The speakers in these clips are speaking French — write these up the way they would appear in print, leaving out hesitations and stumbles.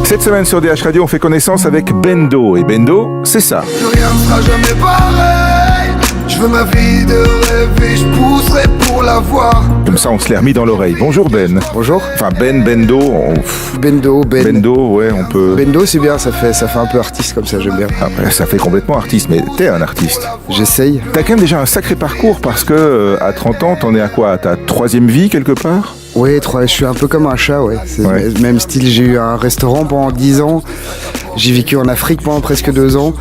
Cette semaine sur DH Radio, on fait connaissance avec Bendo. Et Bendo, c'est ça. Plus rien ne sera jamais pareil. Je veux ma vie de rêve et je pousserai pour l'avoir. Comme ça, on se l'est remis dans l'oreille. Bonjour Ben. Bonjour. Enfin Bendo. Bendo, ouais, on peut... Bendo, c'est bien, ça fait un peu artiste comme ça, j'aime bien. Après, ça fait complètement artiste, mais t'es un artiste. J'essaye. T'as quand même déjà un sacré parcours parce que à 30 ans, t'en es à quoi? À ta troisième vie quelque part? Oui, je suis un peu comme un chat, ouais. C'est Ouais. même style, j'ai eu un restaurant pendant 10 ans, j'ai vécu en Afrique pendant presque 2 ans,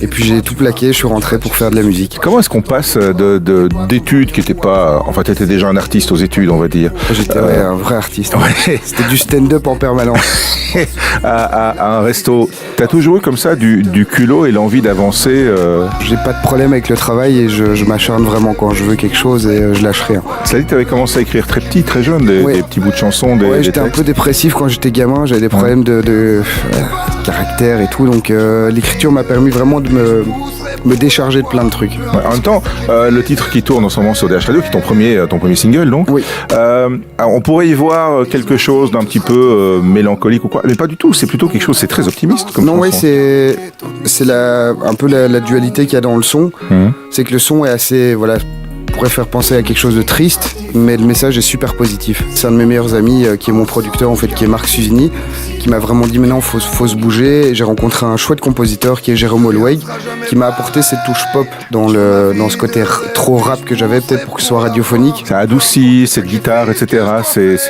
et puis j'ai tout plaqué, je suis rentré pour faire de la musique. Comment est-ce qu'on passe d'études qui n'étaient pas... Enfin, t'étais déjà un artiste aux études, on va dire. J'étais un vrai artiste. Ouais. C'était du stand-up en permanence. à un resto. T'as toujours eu comme ça du culot et l'envie d'avancer J'ai pas de problème avec le travail et je m'acharne vraiment quand je veux quelque chose et je lâche rien. Ça dit que t'avais commencé à écrire très petit, très jeune, des Ouais. petits bouts de chansons, des J'étais un textes. peu dépressif quand j'étais gamin, j'avais des problèmes de caractère et tout, donc l'écriture m'a permis vraiment de me décharger de plein de trucs. Ouais, en même temps, le titre qui tourne en ce moment sur DH Radio, qui est ton premier single, donc, Oui. on pourrait y voir quelque chose d'un petit peu mélancolique ou quoi, mais pas du tout, c'est plutôt quelque chose, c'est très optimiste comme Non, oui, chanson. c'est un peu la dualité qu'il y a dans le son. C'est que le son est assez, voilà, pourrait faire penser à quelque chose de triste, mais le message est super positif. C'est un de mes meilleurs amis qui est mon producteur, en fait, qui est Marc Susini, qui m'a vraiment dit maintenant faut se bouger. Et j'ai rencontré un chouette compositeur qui est Jérôme Holloway, qui m'a apporté cette touche pop dans ce côté trop rap que j'avais, peut-être pour que ce soit radiophonique. Ça adoucit, cette guitare, etc.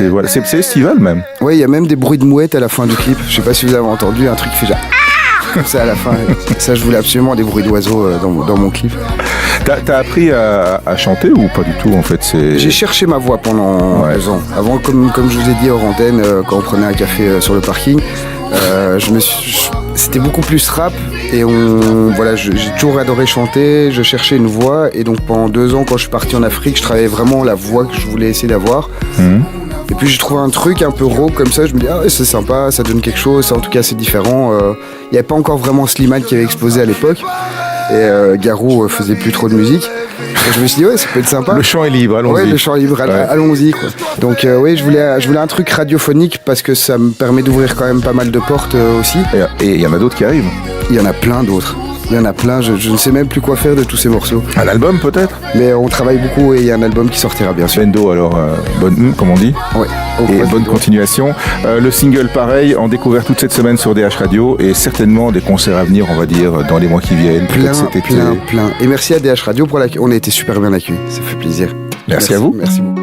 Voilà, c'est estival même. Ouais, il y a même des bruits de mouettes à la fin du clip. Je sais pas si vous avez entendu, un truc qui fait genre comme ça à la fin. Ça, je voulais absolument des bruits d'oiseaux dans mon clip. T'as appris à chanter ou pas du tout en fait? J'ai cherché ma voix pendant 2 ans. Avant, comme je vous ai dit hors antenne, quand on prenait un café sur le parking, c'était beaucoup plus rap et j'ai toujours adoré chanter, je cherchais une voix et donc pendant 2 ans quand je suis parti en Afrique, je travaillais vraiment la voix que je voulais essayer d'avoir. Et puis j'ai trouvé un truc un peu raw comme ça, je me dis c'est sympa, ça donne quelque chose, en tout cas c'est différent. Il n'y avait pas encore vraiment Slimane qui avait explosé à l'époque et Garou faisait plus trop de musique. Et je me suis dit ça peut être sympa. Le chant est libre, allons-y. Ouais, le chant est libre, allons-y quoi. Donc je voulais un truc radiophonique parce que ça me permet d'ouvrir quand même pas mal de portes aussi. Et il y en a d'autres qui arrivent. Il y en a plein d'autres. Il y en a plein, je ne sais même plus quoi faire de tous ces morceaux. Un album peut-être? Mais on travaille beaucoup et il y a un album qui sortira bien sûr. Bendo, alors bonne, comme on dit. Ouais. Et bonne continuation. Le single pareil, en découvert toute cette semaine sur DH Radio et certainement des concerts à venir, on va dire, dans les mois qui viennent. Plein. Cet été. Et merci à DH Radio on a été super bien accueillis. Ça fait plaisir. Merci à vous. Merci beaucoup.